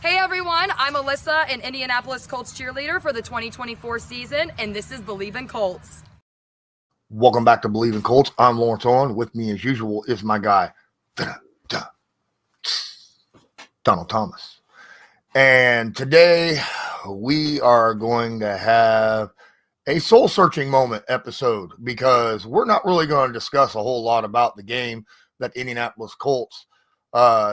Hey everyone, I'm Alyssa, an Indianapolis Colts cheerleader for the 2024 season, and this is Believe in Colts. Welcome back to Believe in Colts. I'm Lawrence Owen. With me, as usual, is my guy, Donald Thomas. And today we are going to have a soul-searching moment episode because we're not really going to discuss a whole lot about the game that the Indianapolis Colts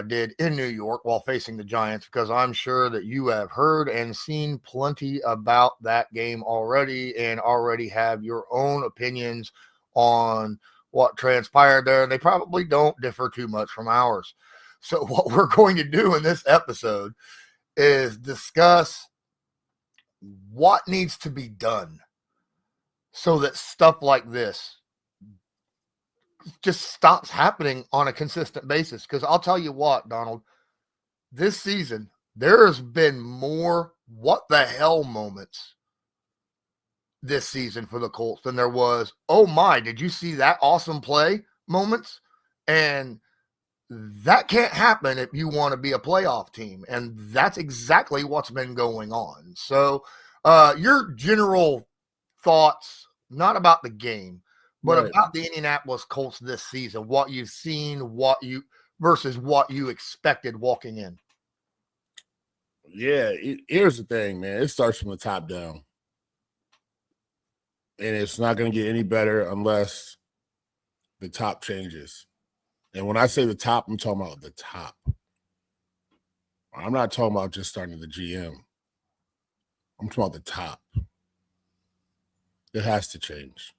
did in New York while facing the Giants, because I'm sure that you have heard and seen plenty about that game already and already have your own opinions on what transpired there. They probably don't differ too much from ours. So what we're going to do in this episode is discuss what needs to be done so that stuff like this just stops happening on a consistent basis. Because I'll tell you what, Donald, this season, there has been more what the hell moments this season for the Colts than there was, oh my, did you see that awesome play moments? And that can't happen if you want to be a playoff team. And that's exactly what's been going on. So your general thoughts, not about the game, but Right. about the Indianapolis Colts this season, what you've seen, versus what you expected walking in. Yeah, here's the thing, man. It starts from the top down. And it's not going to get any better unless the top changes. And when I say the top, I'm talking about the top. I'm not talking about just starting the GM. I'm talking about the top. It has to change.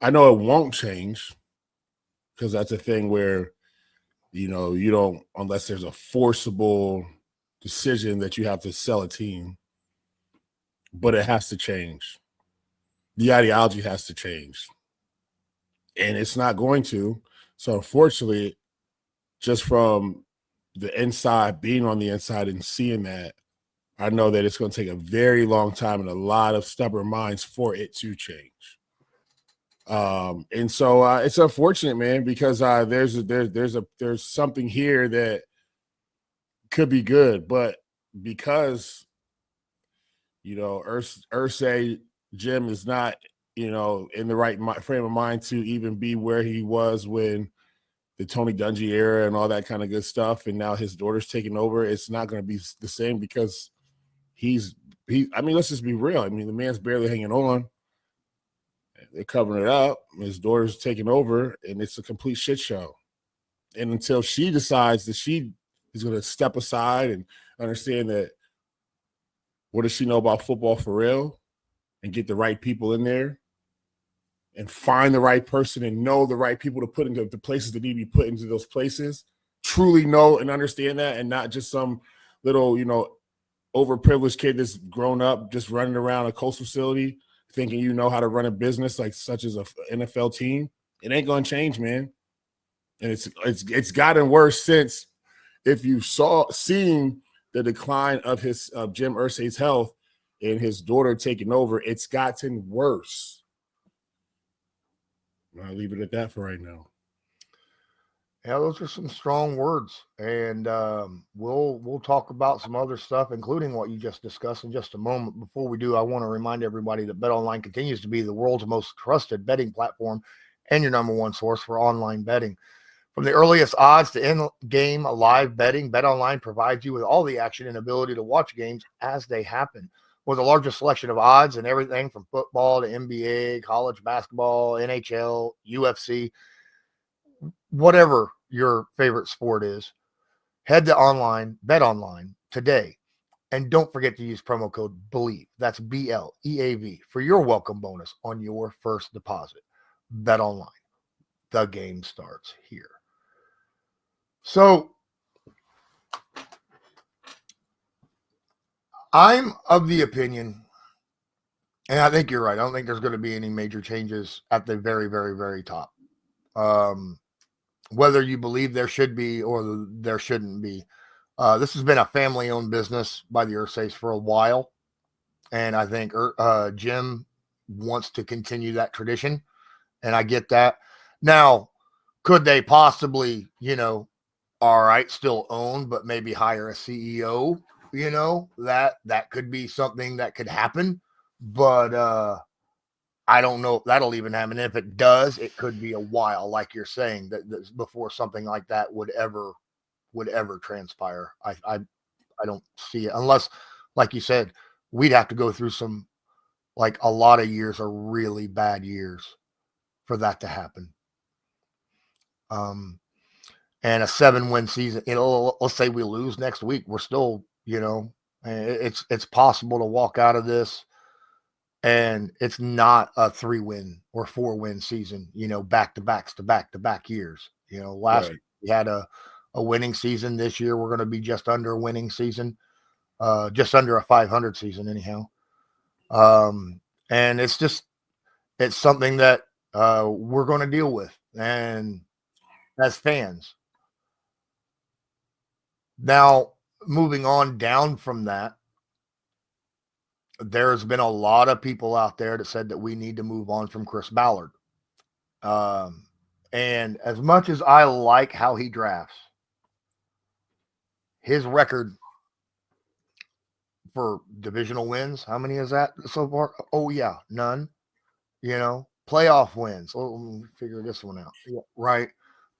I know it won't change because that's a thing where, you don't, unless there's a forcible decision that you have to sell a team, but it has to change. The ideology has to change. And it's not going to. So unfortunately, just from the inside, being on the inside and seeing that, I know that it's going to take a very long time and a lot of stubborn minds for it to change. And so it's unfortunate, man, because there's something here that could be good, but because Irsay Jim is not in the right frame of mind to even be where he was when the Tony Dungy era and all that kind of good stuff, and now his daughter's taking over. It's not going to be the same because let's just be real. I mean, the man's barely hanging on. They're covering it up. His daughter's taking over, and it's a complete shit show. And until she decides that she is going to step aside and understand that, what does she know about football for real, and get the right people in there and find the right person and know the right people to put into the places that need to be put into those places, truly know and understand that, and not just some little, overprivileged kid that's grown up just running around a Colts facility thinking you know how to run a business like such as a NFL team. It ain't going to change, man. And it's gotten worse since, if you seeing the decline of Jim Irsay's health and his daughter taking over, it's gotten worse. I'll leave it at that for right now. Yeah, those are some strong words, and we'll talk about some other stuff, including what you just discussed, in just a moment. Before we do, I want to remind everybody that BetOnline continues to be the world's most trusted betting platform and your number one source for online betting. From the earliest odds to in-game live betting, BetOnline provides you with all the action and ability to watch games as they happen. With the largest selection of odds and everything from football to NBA, college basketball, NHL, UFC, whatever your favorite sport is, head to BetOnline today. And don't forget to use promo code BELIEVE. That's BLEAV for your welcome bonus on your first deposit. BetOnline. The game starts here. So I'm of the opinion, and I think you're right, I don't think there's going to be any major changes at the very, very, very top. Whether you believe there should be or there shouldn't be. This has been a family-owned business by the Irsays for a while, and I think Jim wants to continue that tradition, and I get that. Now, could they possibly, all right, still own, but maybe hire a CEO you know, that could be something that could happen, but I don't know if that'll even happen. If it does, it could be a while, like you're saying, that before something like that would ever transpire. I don't see it unless, like you said, we'd have to go through some, like, a lot of years are really bad years for that to happen. And a 7-win season, you know, let's say we lose next week, we're still, you know, it's possible to walk out of this and it's not a 3-win or 4-win season, you know, back to back years. You know, last year we had a winning season. This year we're going to be just under a winning season, just under a 500 season anyhow. And it's something that we're going to deal with, and as fans. Now, moving on down from that, there's been a lot of people out there that said that we need to move on from Chis Ballard. And as much as I like how he drafts, his record for divisional wins, how many is that so far? Oh, yeah, none. You know, playoff wins. Oh, let me figure this one out. Yeah, right.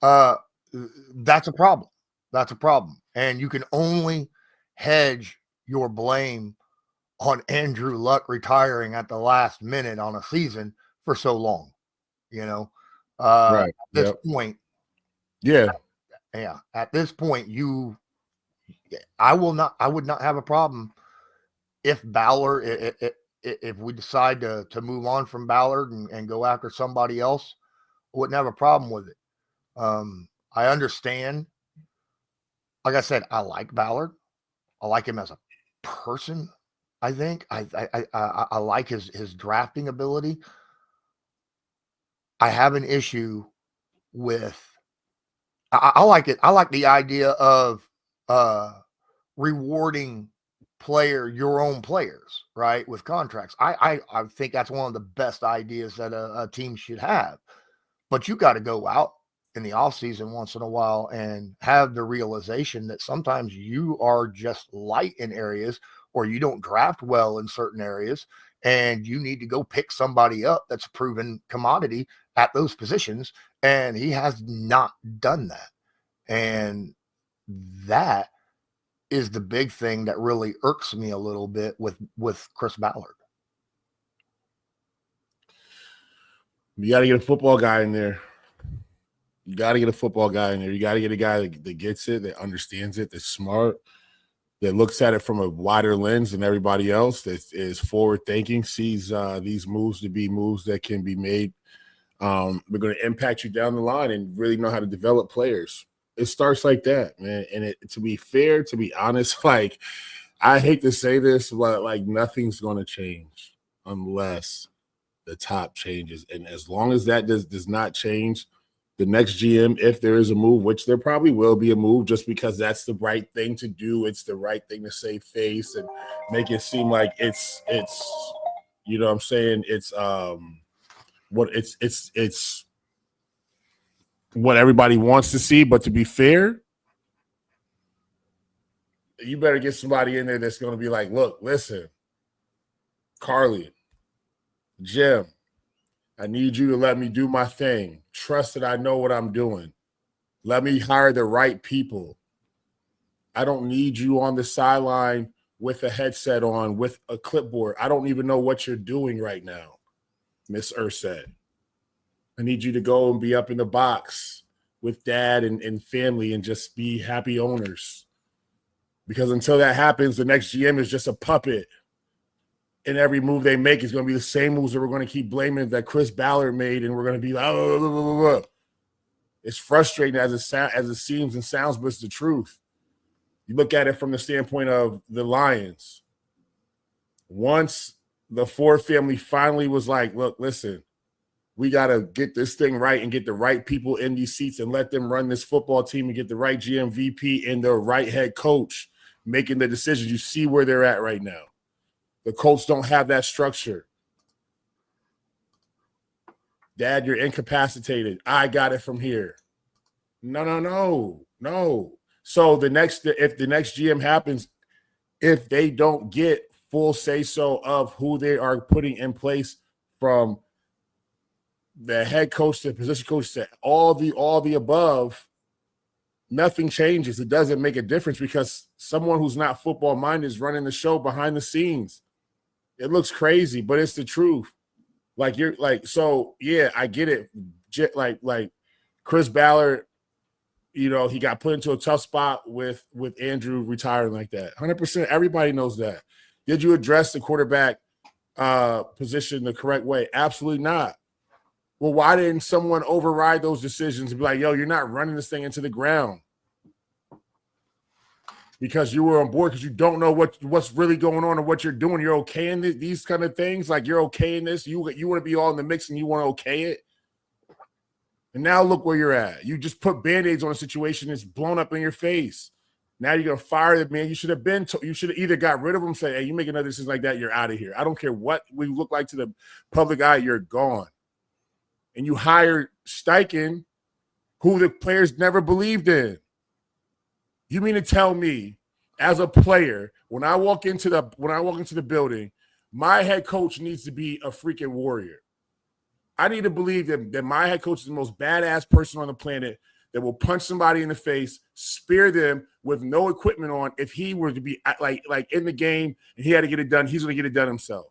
That's a problem. That's a problem. And you can only hedge your blame on Andrew Luck retiring at the last minute on a season for so long, you know. Right. At this point, at this point, I would not have a problem if Ballard, if we decide to move on from Ballard and go after somebody else, I wouldn't have a problem with it. I understand. Like I said, I like Ballard. I like him as a person. I think I like his drafting ability. I have an issue with. I like it. I like the idea of rewarding your own players, right, with contracts. I think that's one of the best ideas that a team should have. But you got to go out in the off season once in a while and have the realization that sometimes you are just light in areas, or you don't draft well in certain areas, and you need to go pick somebody up that's a proven commodity at those positions. And he has not done that. And that is the big thing that really irks me a little bit with Chis Ballard. You got to get a football guy in there. You got to get a football guy in there. You got to get a guy that gets it, that understands it, that's smart, that looks at it from a wider lens than everybody else, that is forward thinking, sees these moves to be moves that can be made. We're going to impact you down the line and really know how to develop players. It starts like that, man. And to be fair, to be honest, like, I hate to say this, but like, nothing's going to change unless the top changes. And as long as that does not change, the next GM, if there is a move, which there probably will be a move, just because that's the right thing to do. It's the right thing to save face and make it seem like it's you know what I'm saying? It's what everybody wants to see. But to be fair, you better get somebody in there that's going to be like, look, listen, Carlie, Jim, I need you to let me do my thing. Trust that I know what I'm doing. Let me hire the right people. I don't need you on the sideline with a headset on, with a clipboard. I don't even know what you're doing right now, Miss Irsay. I need you to go and be up in the box with dad and family and just be happy owners. Because until that happens, the next GM is just a puppet. And every move they make is going to be the same moves that we're going to keep blaming that Chis Ballard made, and we're going to be like, oh. It's frustrating as it seems and sounds, but it's the truth. You look at it from the standpoint of the Lions. Once the Ford family finally was like, look, listen, we got to get this thing right and get the right people in these seats and let them run this football team and get the right GM, VP, and the right head coach making the decisions. You see where they're at right now. The Colts don't have that structure. Dad, you're incapacitated. I got it from here. No. So if the next GM happens, if they don't get full say-so of who they are putting in place, from the head coach to the position coach to all the above. Nothing changes. It doesn't make a difference because someone who's not football minded is running the show behind the scenes. It looks crazy, but it's the truth. Like, you're like, so yeah, I get it. Like Chis Ballard, you know, he got put into a tough spot with Andrew retiring like that. 100%. Everybody knows that. Did you address the quarterback position the correct way? Absolutely not. Well, why didn't someone override those decisions and be like, yo, you're not running this thing into the ground? Because you were on board, because you don't know what's really going on and what you're doing. You're okay in these kind of things. Like, you're okay in this. You want to be all in the mix and you want to okay it. And now look where you're at. You just put Band-Aids on a situation that's blown up in your face. Now you're going to fire the man. You should have either got rid of him, say, hey, you make another decision like that, you're out of here. I don't care what we look like to the public eye, you're gone. And you hired Steichen, who the players never believed in. You mean to tell me, as a player, when I walk into the building, my head coach needs to be a freaking warrior? I need to believe that my head coach is the most badass person on the planet that will punch somebody in the face, spear them with no equipment on. If he were to be like in the game and he had to get it done, he's going to get it done himself.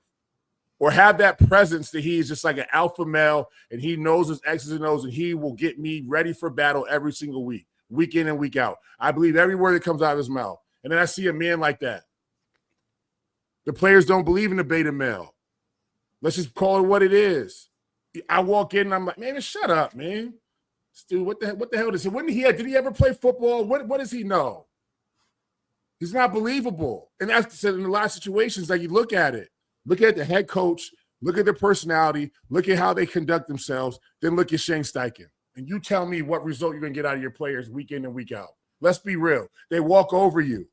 Or have that presence that he's just like an alpha male and he knows his X's and O's and he will get me ready for battle every single week in and week out. I believe every word that comes out of his mouth. And then I see a man like that. The players don't believe in the beta male. Let's just call it what it is. I walk in and I'm like, man, shut up, man. This dude, what the hell is it? Did he ever play football? What does he know? He's not believable. And that's in a lot of situations, like, you look at it. Look at the head coach, look at their personality, look at how they conduct themselves, then look at Shane Steichen. And you tell me what result you're going to get out of your players week in and week out. Let's be real. They walk over you.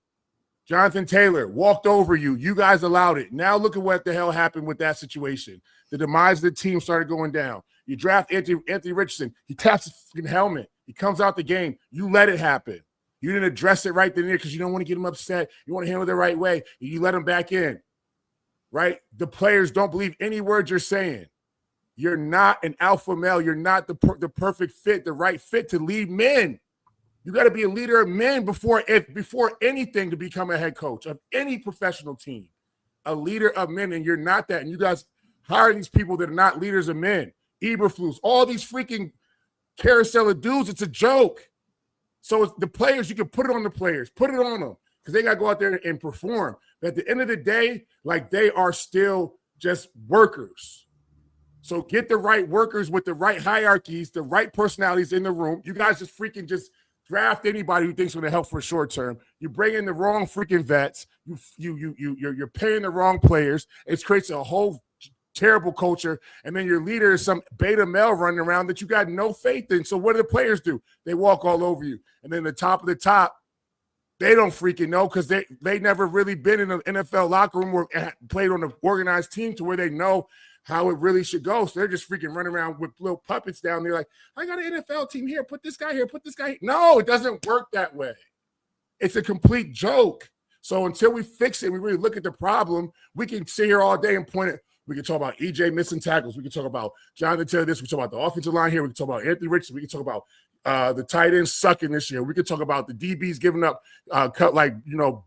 Jonathan Taylor walked over you. You guys allowed it. Now look at what the hell happened with that situation. The demise of the team started going down. You draft Anthony Richardson. He taps his freaking helmet. He comes out the game. You let it happen. You didn't address it right then and there because you don't want to get him upset. You want to handle it the right way. You let him back in. Right? The players don't believe any words you're saying. You're not an alpha male. You're not the perfect fit, the right fit to lead men. You got to be a leader of men before anything to become a head coach of any professional team. A leader of men, and you're not that. And you guys hire these people that are not leaders of men. Eberflus, all these freaking carousel of dudes. It's a joke. So it's the players, you can put it on the players. Put it on them because they got to go out there and perform. But at the end of the day, like, they are still just workers. So get the right workers with the right hierarchies, the right personalities in the room. You guys just freaking just draft anybody who thinks going to help for a short term. You bring in the wrong freaking vets. You're paying the wrong players. It creates a whole terrible culture. And then your leader is some beta male running around that you got no faith in. So what do the players do? They walk all over you. And then the top of the top, they don't freaking know because they never really been in an NFL locker room or played on an organized team to where they know how it really should go. So they're just freaking running around with little puppets down there like, I got an NFL team here, put this guy here, put this guy here. No, it doesn't work that way. It's a complete joke. So until we fix it, we really look at the problem, we can sit here all day and point it. We can talk about EJ missing tackles. We can talk about Jonathan Taylor this. We can talk about the offensive line here. We can talk about Anthony Richardson. We can talk about the tight ends sucking this year. We could talk about the DBs giving up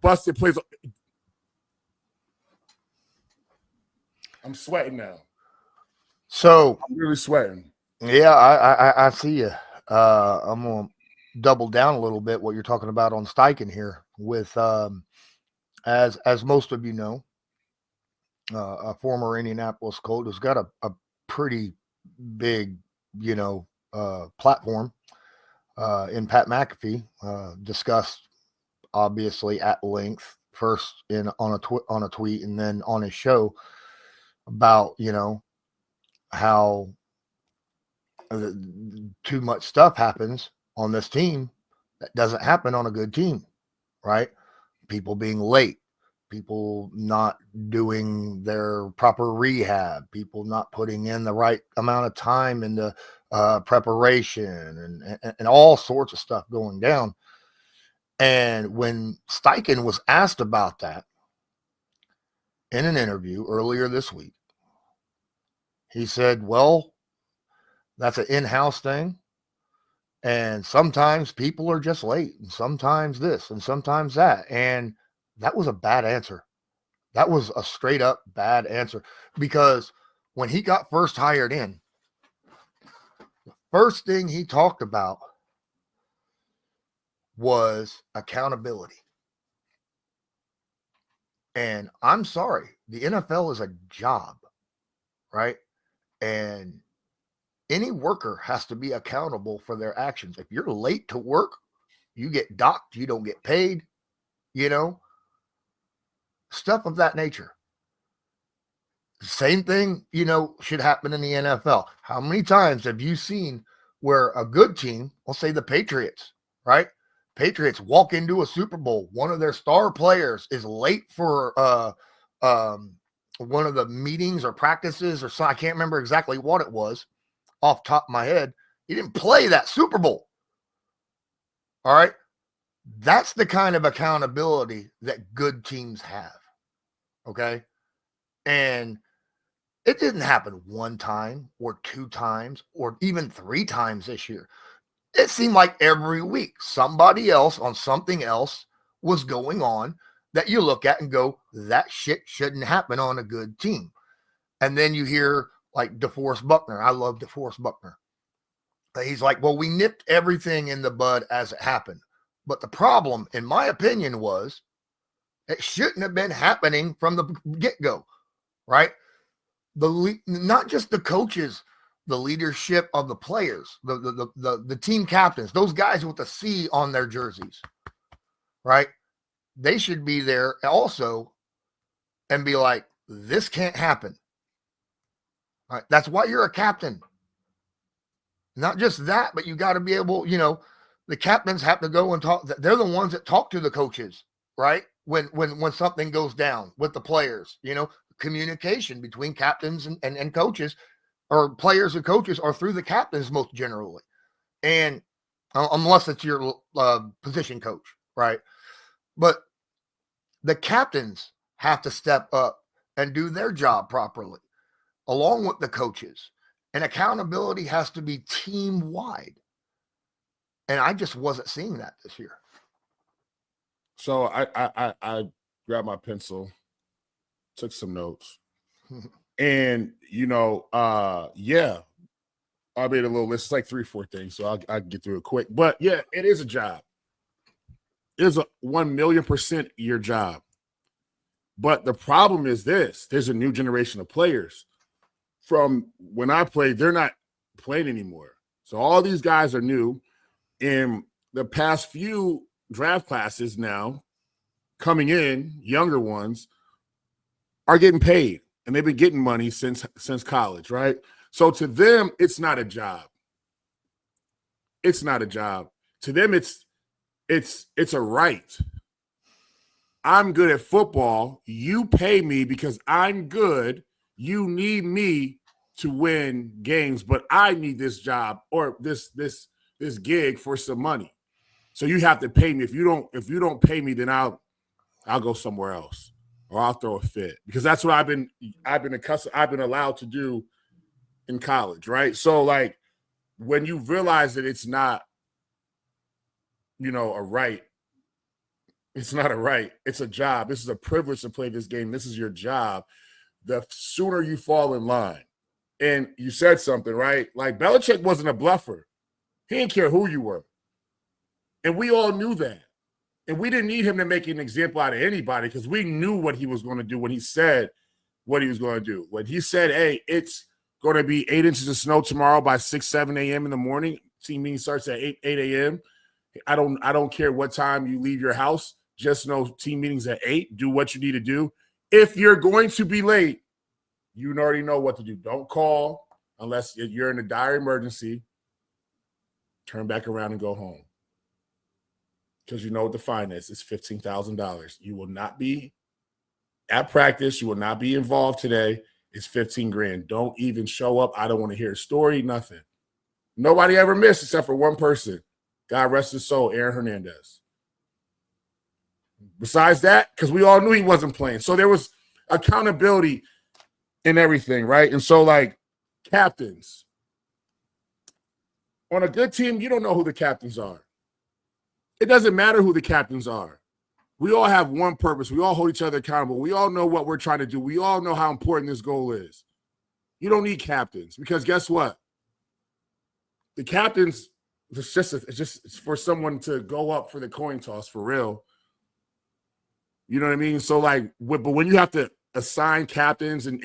busted plays. I'm sweating now. So I'm really sweating. Yeah, I see you. I'm gonna double down a little bit what you're talking about on Steichen here. With as most of you know, a former Indianapolis Colt has got a pretty big platform. In Pat McAfee, discussed obviously at length, first on a tweet and then on his show about how too much stuff happens on this team that doesn't happen on a good team, right? People being late, people not doing their proper rehab, people not putting in the right amount of time into preparation and all sorts of stuff going down. And when Steichen was asked about that, in an interview earlier this week. He said, well, that's an in-house thing. And sometimes people are just late, and sometimes this and sometimes that. And that was a bad answer. That was a straight up bad answer, because when he got first hired in, the first thing he talked about was accountability. And I'm sorry, the NFL is a job, right? And any worker has to be accountable for their actions. If you're late to work, you get docked, you don't get paid, stuff of that nature. Same thing, should happen in the NFL. How many times have you seen where a good team, let's say the Patriots, right? Patriots walk into a Super Bowl. One of their star players is late for one of the meetings or practices, or so, I can't remember exactly what it was off the top of my head. He didn't play that Super Bowl. All right. That's the kind of accountability that good teams have. Okay. And it didn't happen one time or two times or even three times this year. It seemed like every week somebody else on something else was going on that you look at and go, that shit shouldn't happen on a good team. And then you hear like DeForest Buckner. I love DeForest Buckner. He's like, well, we nipped everything in the bud as it happened. But the problem, in my opinion, was it shouldn't have been happening from the get-go, right? Not just the coaches, the leadership of the players, the team captains, those guys with the C on their jerseys, right? They should be there also and be like, this can't happen. All right? That's why you're a captain. Not just that, but you got to be able, the captains have to go and talk. They're the ones that talk to the coaches, right? When something goes down with the players, communication between captains and coaches, or players and coaches, are through the captains most generally. And unless it's your position coach, right? But the captains have to step up and do their job properly, along with the coaches. And accountability has to be team-wide. And I just wasn't seeing that this year. So I grabbed my pencil, took some notes. And, yeah, I made a little list. It's like 3-4 things, so I'll get through it quick. But, yeah, it is a job. It is a 1,000,000% your job. But the problem is this. There's a new generation of players. From when I played, they're not playing anymore. So all these guys are new. In the past few draft classes now, coming in, younger ones, are getting paid. And they've been getting money since college, right? So to them, it's not a job. It's not a job. To them, it's a right. I'm good at football. You pay me because I'm good. You need me to win games, but I need this job or this gig for some money. So you have to pay me. If you don't pay me, then I'll go somewhere else, or I'll throw a fit, because that's what I've been allowed to do in college, right? So like when you realize that it's not, a right, it's not a right, it's a job. This is a privilege to play this game. This is your job. The sooner you fall in line. And you said something, right? Like Belichick wasn't a bluffer. He didn't care who you were. And we all knew that. And we didn't need him to make an example out of anybody, because we knew what he was going to do when he said what he was going to do. When he said, hey, it's going to be 8 inches of snow tomorrow by 6, 7 a.m. in the morning. Team meeting starts at 8 a.m. I don't care what time you leave your house. Just know team meetings at 8. Do what you need to do. If you're going to be late, you already know what to do. Don't call unless you're in a dire emergency. Turn back around and go home. Because you know what the fine is. It's $15,000. You will not be at practice. You will not be involved today. It's $15,000. Don't even show up. I don't want to hear a story, nothing. Nobody ever missed except for one person. God rest his soul, Aaron Hernandez. Besides that, because we all knew he wasn't playing. So there was accountability in everything, right? And so, like, captains. On a good team, you don't know who the captains are. It doesn't matter who the captains are. We all have one purpose. We all hold each other accountable. We all know what we're trying to do. We all know how important this goal is. You don't need captains because guess what? The captains, it's just for someone to go up for the coin toss for real. You know what I mean? So, like, but when you have to assign captains and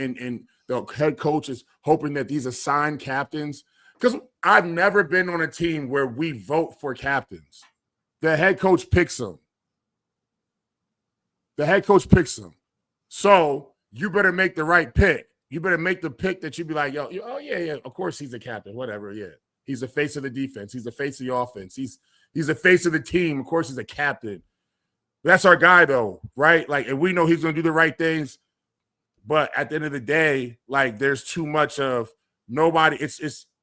the head coach is hoping that these assigned captains, because I've never been on a team where we vote for captains. The head coach picks them. The head coach picks them. So you better make the right pick. You better make the pick that you be like, oh, yeah, of course he's a captain, whatever, yeah. He's the face of the defense. He's the face of the offense. He's the face of the team. Of course he's a captain. That's our guy, though, right? Like, and we know he's going to do the right things. But at the end of the day, like, there's too much of nobody. It's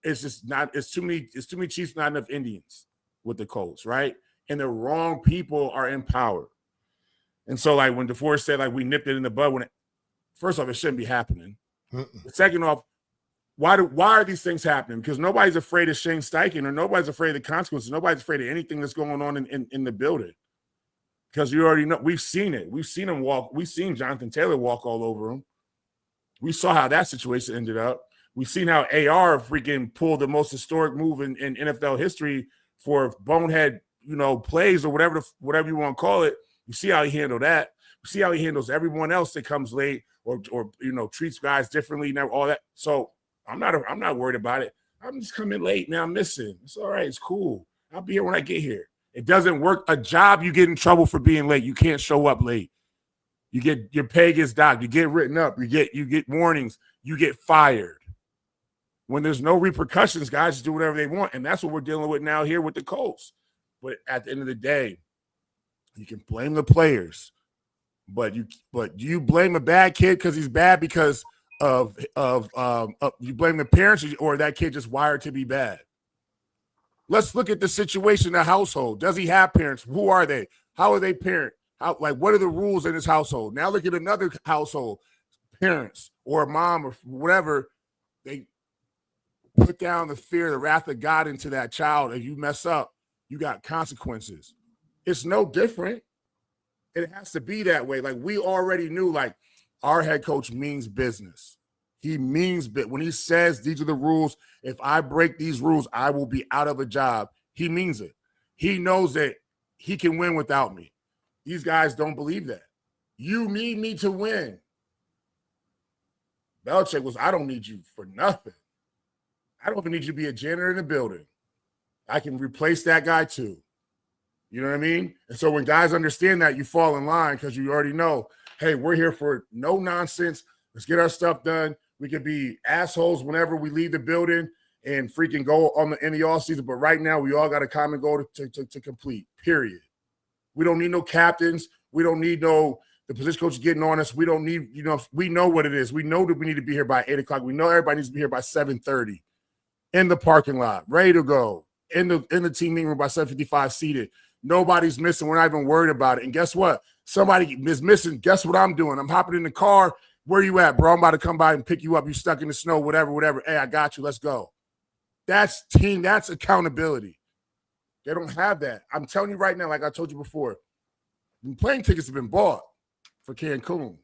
just not. It's too many Chiefs, not enough Indians with the Colts, right? And the wrong people are in power. And so, like, when DeForest said, like, we nipped it in the bud, first off, it shouldn't be happening. Second off, why are these things happening? Because nobody's afraid of Shane Steichen or nobody's afraid of the consequences. Nobody's afraid of anything that's going on in the building. Because you already know, we've seen it. We've seen him walk. We've seen Jonathan Taylor walk all over him. We saw how that situation ended up. We've seen how AR freaking pulled the most historic move in NFL history for bonehead, plays or whatever you want to call it. You see how he handled that. You see how he handles everyone else that comes late or treats guys differently and all that. So I'm not worried about it. I'm just coming late now. I'm missing. It's all right. It's cool. I'll be here when I get here. It doesn't work. A job, you get in trouble for being late. You can't show up late. You get your pay gets docked. You get written up. You get warnings. You get fired. When there's no repercussions, guys just do whatever they want, and that's what we're dealing with now here with the Colts. But at the end of the day, you can blame the players, but do you blame a bad kid because he's bad because of you blame the parents or that kid just wired to be bad? Let's look at the situation in the household. Does he have parents? Who are they? How are they parent? What are the rules in his household? Now look at another household, parents or a mom or whatever. They put down the fear, the wrath of God into that child. If you mess up, you got consequences. It's no different. It has to be that way. Like, we already knew, like, our head coach means business. He means bit. When he says these are the rules, if I break these rules, I will be out of a job. He means it. He knows that he can win without me. These guys don't believe that. You need me to win. Belichick was, I don't need you for nothing. I don't even need you to be a janitor in the building. I can replace that guy too. You know what I mean? And so when guys understand that, you fall in line because you already know, hey, we're here for no nonsense. Let's get our stuff done. We could be assholes whenever we leave the building and freaking go in the off season. But right now, we all got a common goal to complete, period. We don't need no captains. We don't need the position coach getting on us. We don't need, we know what it is. We know that we need to be here by 8 o'clock. We know everybody needs to be here by 7:30 in the parking lot, ready to go, in the team meeting room by 7:55 seated. Nobody's missing. We're not even worried about it. And guess what? Somebody is missing. Guess what I'm doing? I'm hopping in the car. Where you at, bro? I'm about to come by and pick you up. You stuck in the snow, whatever. Hey, I got you. Let's go. That's team. That's accountability. They don't have that. I'm telling you right now, like I told you before, the plane tickets have been bought for Cancun.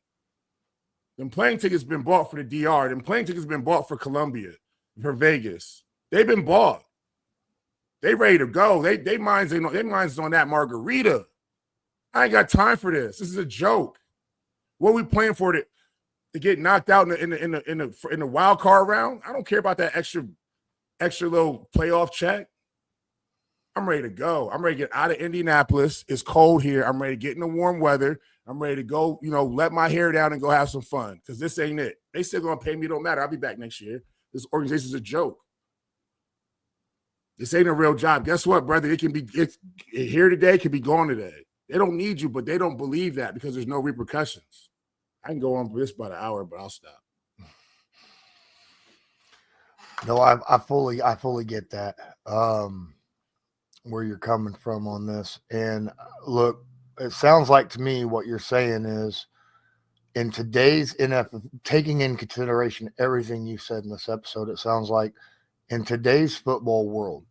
Them plane tickets have been bought for the DR. Them plane tickets have been bought for Colombia, for Vegas. They've been bought. They ready to go. They minds on that margarita. I ain't got time for this. This is a joke. What are we playing for to get knocked out in the wild card round? I don't care about that extra little playoff check. I'm ready to go. I'm ready to get out of Indianapolis. It's cold here. I'm ready to get in the warm weather. I'm ready to go, let my hair down and go have some fun because this ain't it. They still going to pay me. It don't matter. I'll be back next year. This organization's a joke. This ain't a real job. Guess what, brother? It's here today, it can be gone today. They don't need you, but they don't believe that because there's no repercussions. I can go on for this about an hour, but I'll stop. No, I fully get that. Where you're coming from on this. And look, it sounds like to me what you're saying is in today's NFL, taking in consideration everything you said in this episode, it sounds like in today's football world,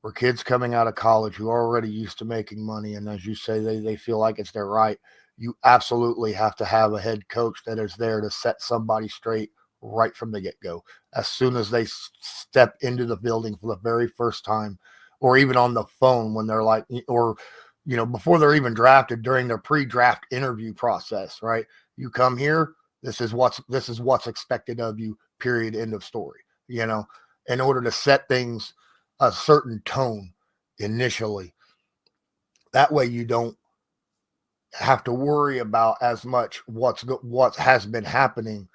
where kids coming out of college who are already used to making money, and as you say, they feel like it's their right, you absolutely have to have a head coach that is there to set somebody straight right from the get-go. As soon as they step into the building for the very first time, or even on the phone when they're like, or, before they're even drafted, during their pre-draft interview process, right? You come here, this is what's expected of you, period, end of story, in order to set things a certain tone initially. That way you don't have to worry about as much what has been happening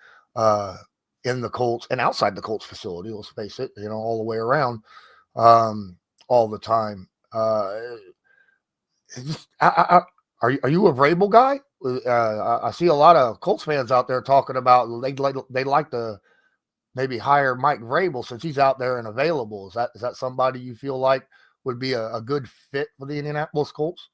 in the Colts and outside the Colts facility, let's face it, all the way around, all the time. Are you a Vrabel guy? I see a lot of Colts fans out there talking about they like to maybe hire Mike Vrabel since he's out there and available. Is that somebody you feel like would be a good fit for the Indianapolis Colts?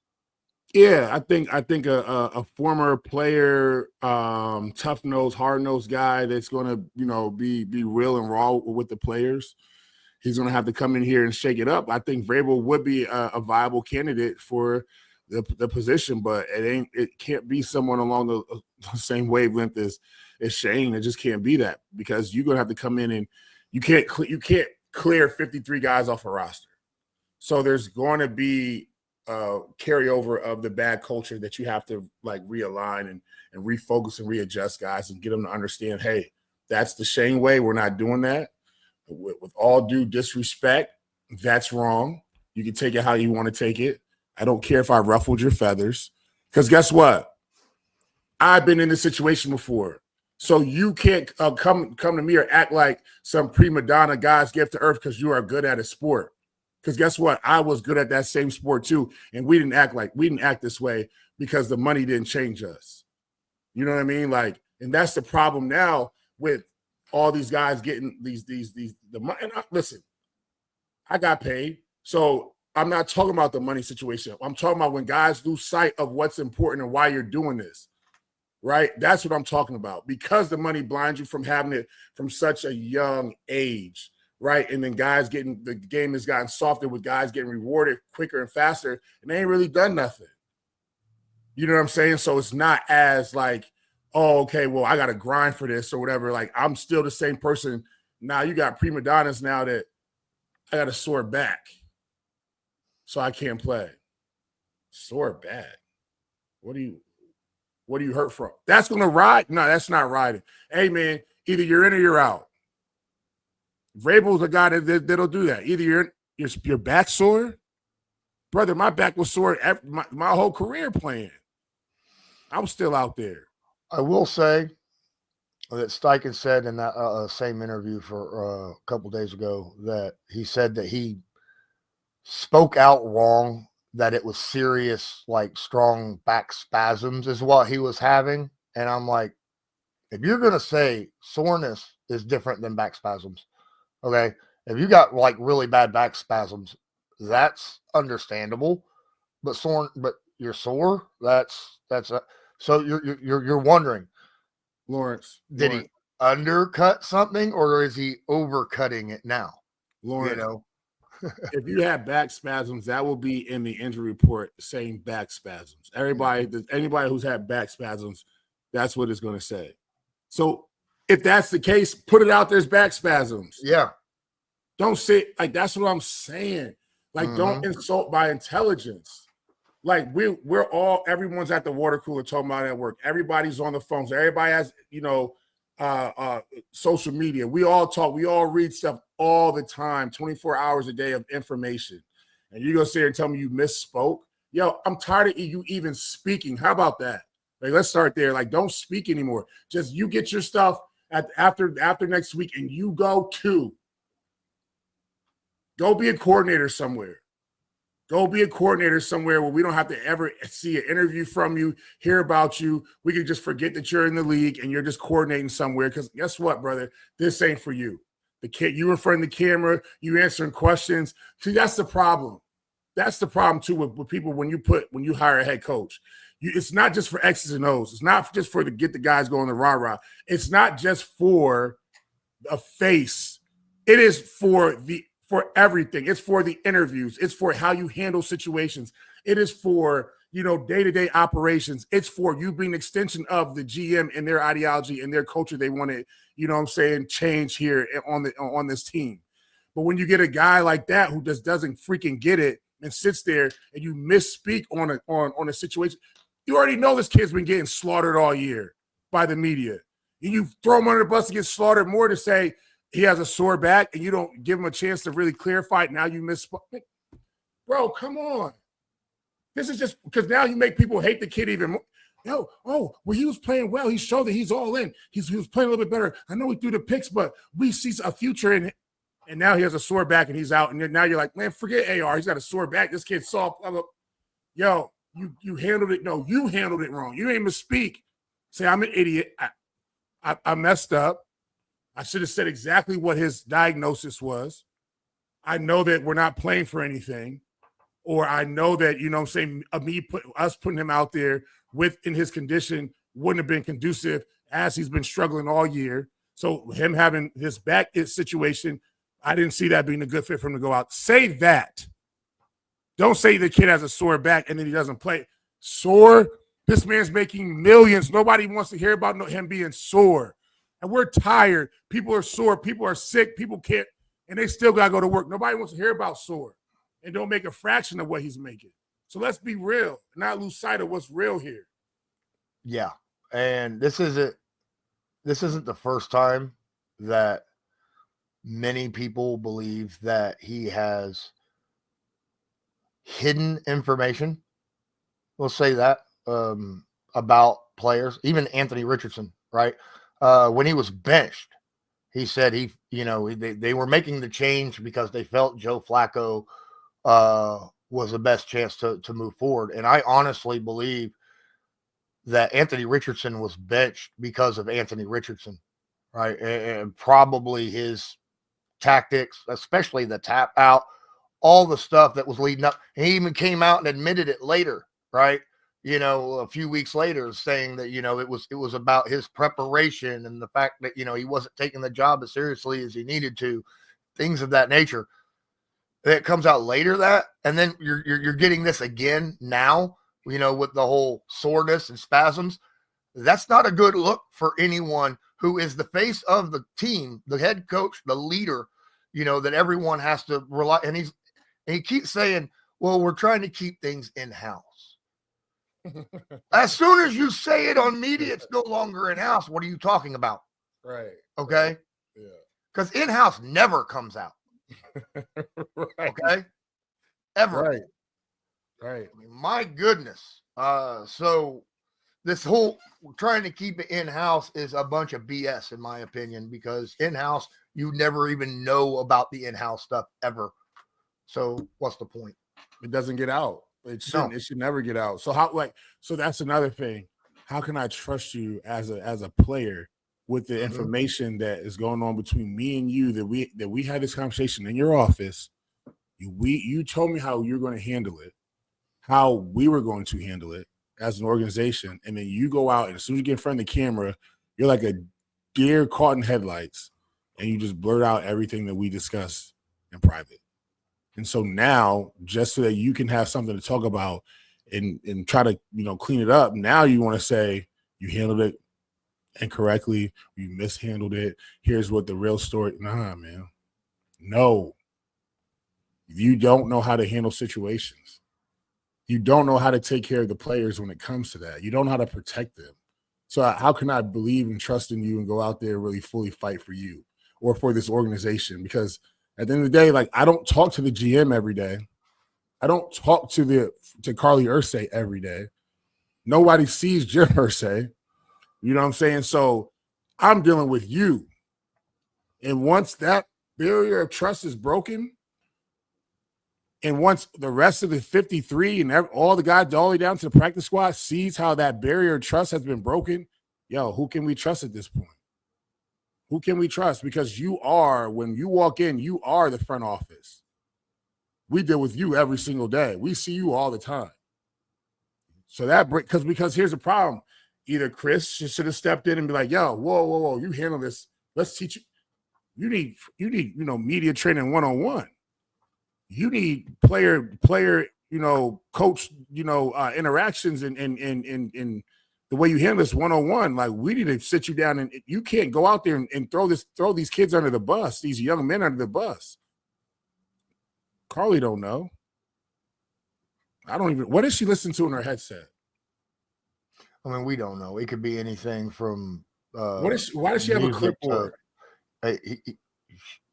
Yeah, I think a former player, tough-nosed, hard-nosed guy that's going to, be real and raw with the players. He's going to have to come in here and shake it up. I think Vrabel would be a viable candidate for the position, but it can't be someone along the same wavelength as Shane. It just can't be that, because you're going to have to come in and you can't clear 53 guys off a roster. So there's going to be carryover of the bad culture that you have to realign and refocus and readjust guys and get them to understand, hey, that's the Shane way. We're not doing that. With all due disrespect, that's wrong. You can take it how you want to take it. I don't care if I ruffled your feathers, because guess what? I've been in this situation before. So you can't come to me or act like some prima donna God's gift to earth because you are good at a sport. Because guess what? I was good at that same sport too, and we didn't act this way because the money didn't change us. You know what I mean? And that's the problem now with all these guys getting the money. And listen, I got paid, so I'm not talking about the money situation. I'm talking about when guys lose sight of what's important and why you're doing this, right? That's what I'm talking about, because the money blinds you from having it from such a young age, right? And then the game has gotten softer with guys getting rewarded quicker and faster, and they ain't really done nothing. You know what I'm saying? So it's not as oh, okay, well, I got to grind for this or whatever. I'm still the same person. Now you got prima donnas now that I got a sore back, so I can't play. Sore back? What do you hurt from? That's going to ride? No, that's not riding. Hey, man, either you're in or you're out. Vrabel's a guy that'll do that. Either your back sore. Brother, my back was sore my whole career playing. I'm still out there. I will say that Steichen said in that same interview for a couple days ago that he said that he spoke out wrong, that it was serious, strong back spasms is what he was having. And I'm like, if you're going to say soreness is different than back spasms, okay, if you got really bad back spasms, that's understandable. But you're sore, so you're wondering, Lawrence, did he undercut something, or is he overcutting it now? Lawrence, if you have back spasms, that will be in the injury report saying back spasms. Anybody who's had back spasms, that's what it's going to say. So if that's the case, put it out there as back spasms. Yeah. Don't say that's what I'm saying. Don't insult my intelligence. Everyone's at the water cooler talking about it at work. Everybody's on the phones. Everybody has, social media. We all talk. We all read stuff all the time, 24 hours a day of information. And you're going to sit here and tell me you misspoke? Yo, I'm tired of you even speaking. How about that? Let's start there. Don't speak anymore. Just you get your stuff after next week and you go be a coordinator somewhere. Go be a coordinator somewhere where we don't have to ever see an interview from you, hear about you. We can just forget that you're in the league and you're just coordinating somewhere. Because guess what, brother? This ain't for you. You in front of the camera, you answering questions. See, that's the problem. That's the problem too with people when you hire a head coach. It's not just for X's and O's. It's not just for to get the guys going the rah-rah. It's not just for a face. It is for everything. It's for the interviews. It's for how you handle situations. It is for, day-to-day operations. It's for you being an extension of the GM and their ideology and their culture they want to, change here on this team. But when you get a guy like that who just doesn't freaking get it and sits there and you misspeak on a situation, you already know this kid's been getting slaughtered all year by the media. And you throw him under the bus to get slaughtered more to say he has a sore back and you don't give him a chance to really clarify it. Now you misspoke. Bro, come on. This is just because now you make people hate the kid even more. He was playing well. He showed that he's all in. He was playing a little bit better. I know he threw the picks, but we see a future in it. And now he has a sore back and he's out. And now you're like, man, forget AR. He's got a sore back. This kid's soft. Yo, you handled it. No, you handled it wrong. You didn't even speak. Say, I'm an idiot. I messed up. I should have said exactly what his diagnosis was. I know that we're not playing for anything. Or I know that, us putting him out there in his condition wouldn't have been conducive as he's been struggling all year. So him having this back situation, I didn't see that being a good fit for him to go out. Say that. Don't say the kid has a sore back and then he doesn't play. Sore? This man's making millions. Nobody wants to hear about him being sore. And we're tired. People are sore. People are sick. People can't, and they still got to go to work. Nobody wants to hear about sore. And don't make a fraction of what he's making. So let's be real, not lose sight of what's real here. Yeah. And this isn't the first time that many people believe that he has hidden information. We'll say that about players, even Anthony Richardson, right? When he was benched, he said they were making the change because they felt Joe Flacco was the best chance to move forward. And I honestly believe that Anthony Richardson was benched because of Anthony Richardson, right? And probably his tactics, especially the tap out, all the stuff that was leading up. He even came out and admitted it later, right? A few weeks later, saying that, it was about his preparation and the fact that, he wasn't taking the job as seriously as he needed to, things of that nature. It comes out later and then you're getting this again now, with the whole soreness and spasms. That's not a good look for anyone who is the face of the team, the head coach, the leader, that everyone has to rely. And he keeps saying, well, we're trying to keep things in-house. As soon as you say it on media, it's no longer in-house. What are you talking about? Right. Okay. Yeah. Because in-house never comes out. Right. Okay. Ever. Right. I mean, my goodness. So this whole trying to keep it in-house is a bunch of BS, in my opinion, because in-house, you never even know about the in-house stuff ever. So what's the point? It doesn't get out. It shouldn't. No. It should never get out. So so that's another thing. How can I trust you as a player with the information that is going on between me and you that we had this conversation in your office? You told me how you're going to handle it, how we were going to handle it as an organization, and then you go out and as soon as you get in front of the camera, you're like a deer caught in headlights, and you just blurt out everything that we discussed in private. And so now, just so that you can have something to talk about and try to clean it up, now you want to say you handled it incorrectly, you mishandled it. Here's what the real story. Nah, man. No. You don't know how to handle situations. You don't know how to take care of the players when it comes to that. You don't know how to protect them. So how can I believe and trust in you and go out there and really fully fight for you or for this organization? Because at the end of the day, I don't talk to the GM every day. I don't talk to Carlie Irsay every day. Nobody sees Jim Irsay. You know what I'm saying? So I'm dealing with you. And once that barrier of trust is broken, and once the rest of the 53 and all the guys all the way down to the practice squad sees how that barrier of trust has been broken, who can we trust at this point? Who can we trust? Because when you walk in, you are the front office. We deal with you every single day. We see you all the time. So that because here's the problem. Either Chris should have stepped in and be like, yo, whoa, you handle this. Let's teach you. You need, media training 101. You need player, coach, interactions and the way you handle this 101. Like, we need to sit you down, and you can't go out there and throw these kids under the bus, these young men under the bus. Carlie don't know. What does she listen to in her headset? I mean, we don't know. It could be anything from why does she have a clipboard?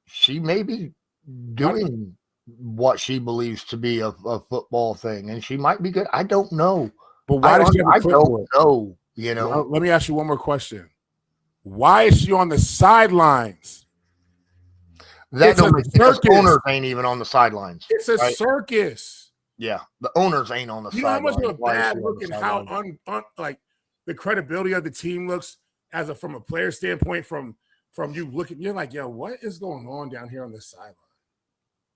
She may be doing what she believes to be a football thing, and she might be good. I don't know. But why does she have a clipboard? I don't know. Well, let me ask you one more question. Why is she on the sidelines? Because owners ain't even on the sidelines. It's a circus. Yeah, the owners ain't on the sidelines. How much of a bad look and how like the credibility of the team looks from a player standpoint, from you looking, you're like, yo, what is going on down here on the sideline?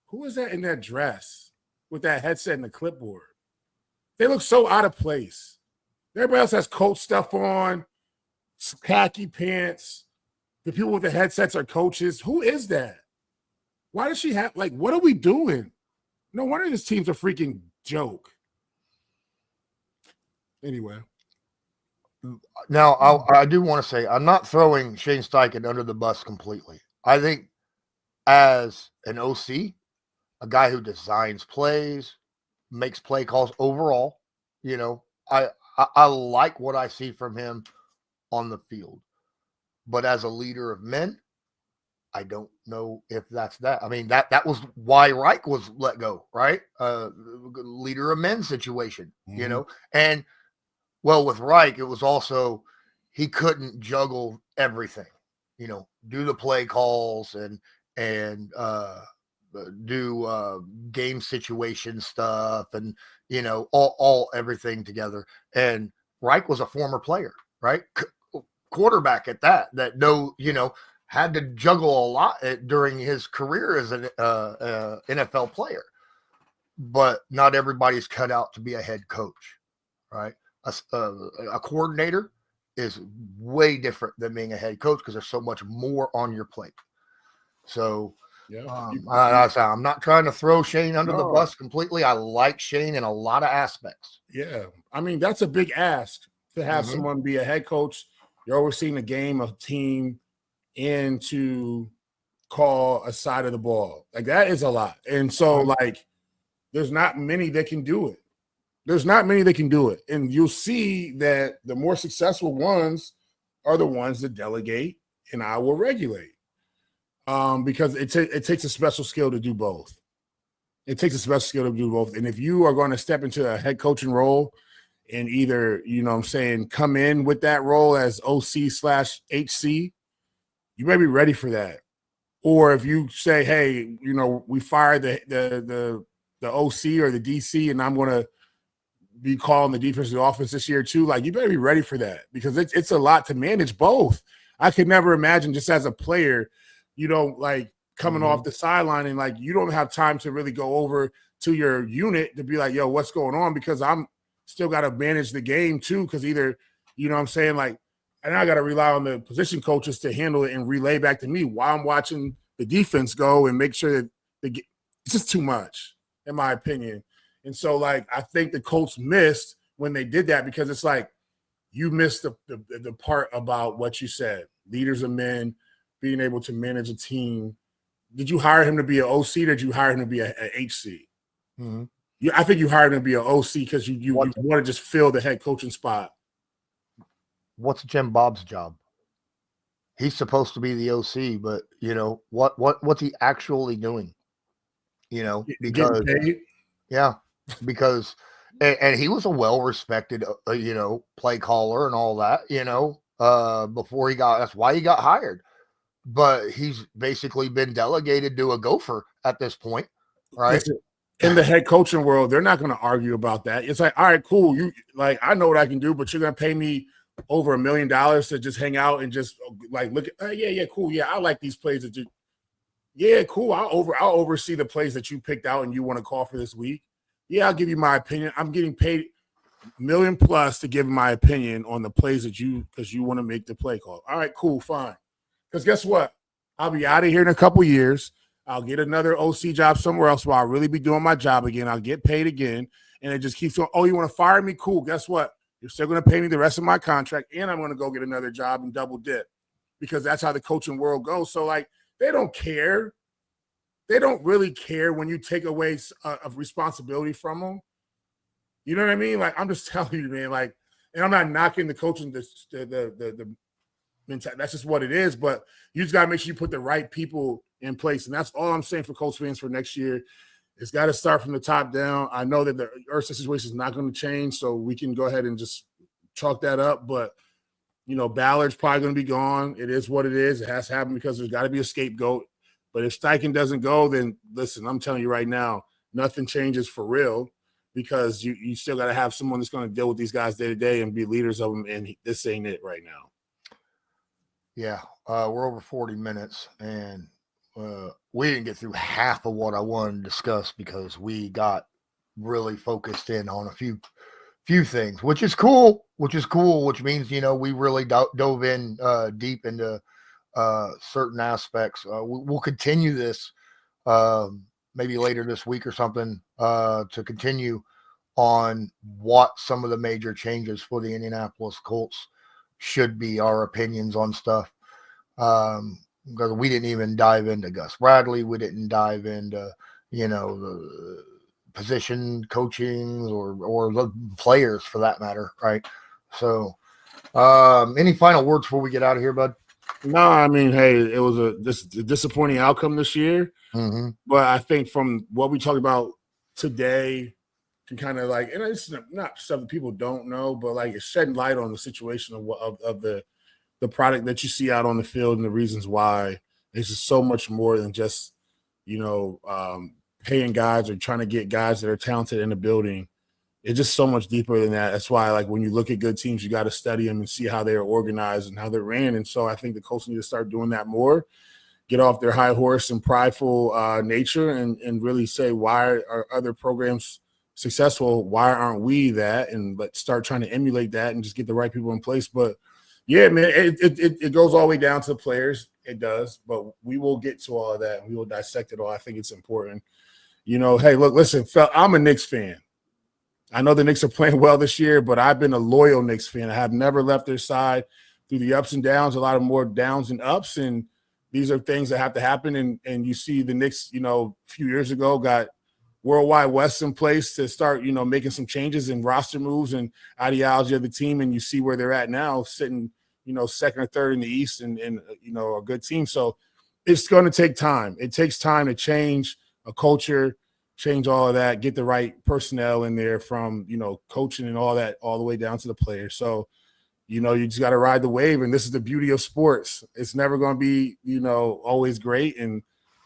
Who is that in that dress with that headset and the clipboard? They look so out of place. Everybody else has coach stuff on, khaki pants. The people with the headsets are coaches. Who is that? Why does she have, what are we doing? No wonder this team's a freaking joke. Anyway. Now, I do want to say, I'm not throwing Shane Steichen under the bus completely. I think as an OC, a guy who designs plays, makes play calls overall, I like what I see from him on the field. But as a leader of men, I don't know if that's that. I mean, that was why Reich was let go, right? Leader of men situation, And, well, with Reich, it was also he couldn't juggle everything, do the play calls and do game situation stuff and, all everything together. And Reich was a former player, right? Quarterback at that had to juggle a lot during his career as an NFL player. But not everybody's cut out to be a head coach, right? A coordinator is way different than being a head coach because there's so much more on your plate. So I'm not trying to throw Shane under the bus completely. I like Shane in a lot of aspects. Yeah. I mean, that's a big ask to have someone be a head coach. You're overseeing a game, a team, and to call a side of the ball. That is a lot. And so, there's not many that can do it. And you'll see that the more successful ones are the ones that delegate, and I will regulate. Because it takes a special skill to do both. And if you are going to step into a head coaching role and either, come in with that role as OC/HC, you may be ready for that. Or if you say, hey, we fired the OC or the DC and I'm going to be calling the defensive offense this year too, you better be ready for that because it's a lot to manage both. I could never imagine just as a player, coming off the sideline and you don't have time to really go over to your unit to be like, yo, what's going on? Because I'm still got to manage the game too. Cause either, and I got to rely on the position coaches to handle it and relay back to me while I'm watching the defense go and make sure that it's just too much in my opinion. And so I think the Colts missed when they did that because it's you missed the part about what you said, leaders of men, being able to manage a team. Did you hire him to be an OC or did you hire him to be a HC? Mm-hmm. I think you hired him to be an OC because you want to just fill the head coaching spot. What's Jim-Bob's job? He's supposed to be the OC, but what's he actually doing? Because because and he was a well-respected play caller and all that, before that's why he got hired. But he's basically been delegated to a gopher at this point, right? Listen, in the head coaching world, they're not going to argue about that. It's all right, cool. You I know what I can do, but you're going to pay me over $1 million to just hang out and just look at, yeah, cool. Yeah, I like these plays that you, yeah, cool. I'll oversee the plays that you picked out and you want to call for this week. Yeah, I'll give you my opinion. I'm getting paid. million plus to give my opinion on the plays that because you want to make the play call. All right, cool, fine. Because guess what? I'll be out of here in a couple years. I'll get another OC job somewhere else where I'll really be doing my job again. I'll get paid again. And it just keeps going, oh, you want to fire me? Cool. Guess what? You're still going to pay me the rest of my contract, and I'm going to go get another job and double dip, because that's how the coaching world goes. So, like, they don't care. They don't really care when you take away of responsibility from them. You know what I mean? Like, I'm just telling you, man, like, and I'm not knocking the coaching, the mentality. That's just what it is. But you just got to make sure you put the right people in place. And that's all I'm saying for Colts fans for next year. It's got to start from the top down. I know that the Irsay situation is not going to change, so we can go ahead and just chalk that up. But, you know, Ballard's probably going to be gone. It is what it is. It has to happen because there's got to be a scapegoat. But if Steichen doesn't go, then listen, I'm telling you right now, nothing changes for real, because you still got to have someone that's going to deal with these guys day to day and be leaders of them, and this ain't it right now. Yeah, we're over 40 minutes, and we didn't get through half of what I wanted to discuss because we got really focused in on a few things, which is cool, which means, you know, we really dove in deep into certain aspects. We'll continue this maybe later this week or something to continue on what some of the major changes for the Indianapolis Colts should be, our opinions on stuff. Because we didn't even dive into Gus Bradley. We didn't dive into, you know, the position coaching or the players for that matter, right? So any final words before we get out of here, bud? No, I mean, hey, it was a disappointing outcome this year. Mm-hmm. But I think from what we talked about today, can kind of like, and it's not something people don't know, but like it's shedding light on the situation of the product that you see out on the field and the reasons why. It's just so much more than just, you know, paying guys or trying to get guys that are talented in the building. It's just so much deeper than that. That's why, like, when you look at good teams, you got to study them and see how they're organized and how they're ran. And so I think the Colts need to start doing that more, get off their high horse and prideful nature and really say, why are other programs successful? Why aren't we that? And let's start trying to emulate that and just get the right people in place. But yeah, man, it goes all the way down to the players. It does, but we will get to all of that and we will dissect it all. I think it's important. You know, hey, look, listen, I'm a Knicks fan. I know the Knicks are playing well this year, but I've been a loyal Knicks fan. I have never left their side through the ups and downs, a lot of more downs and ups, and these are things that have to happen. And you see the Knicks, you know, a few years ago got Worldwide West in place to start, you know, making some changes in roster moves and ideology of the team, and you see where they're at now, sitting, you know, second or third in the East and you know, a good team. So it's going to take time. It takes time to change a culture, change all of that, get the right personnel in there from, you know, coaching and all that, all the way down to the players. So, you know, you just got to ride the wave. And this is the beauty of sports. It's never going to be, you know, always great. And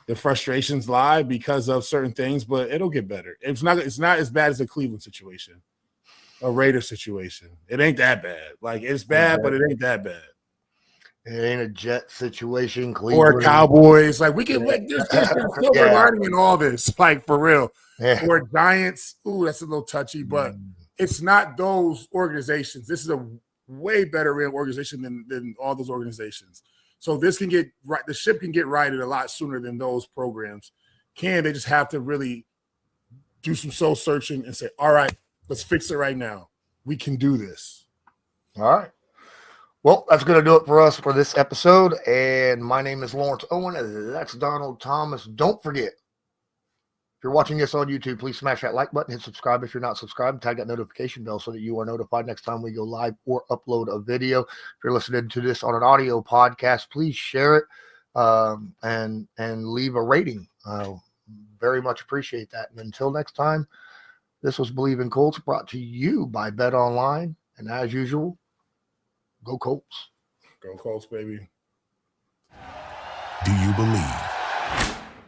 the frustrations lie because of certain things, but it'll get better. It's not as bad as the Cleveland situation, a Raiders situation. It ain't that bad. Like, it's bad, but it ain't that bad. It ain't a Jet situation, Cleveland. Or Cowboys. Like, we can like there's silver lining in all this, like, for real. Yeah. Or Giants. Ooh, that's a little touchy, but it's not those organizations. This is a way better organization than all those organizations. So this can get right. The ship can get righted a lot sooner than those programs can. They just have to really do some soul searching and say, all right, let's fix it right now. We can do this. All right. Well, that's going to do it for us for this episode. And my name is Lawrence Owen. And that's Donald Thomas. Don't forget, if you're watching this on YouTube, please smash that like button, hit subscribe if you're not subscribed, tag that notification bell so that you are notified next time we go live or upload a video. If you're listening to this on an audio podcast, please share it and leave a rating. Very much appreciate that. And until next time, this was Believe in Colts, brought to you by Bet Online. And as usual, go Colts. Go Colts, baby. Do you believe?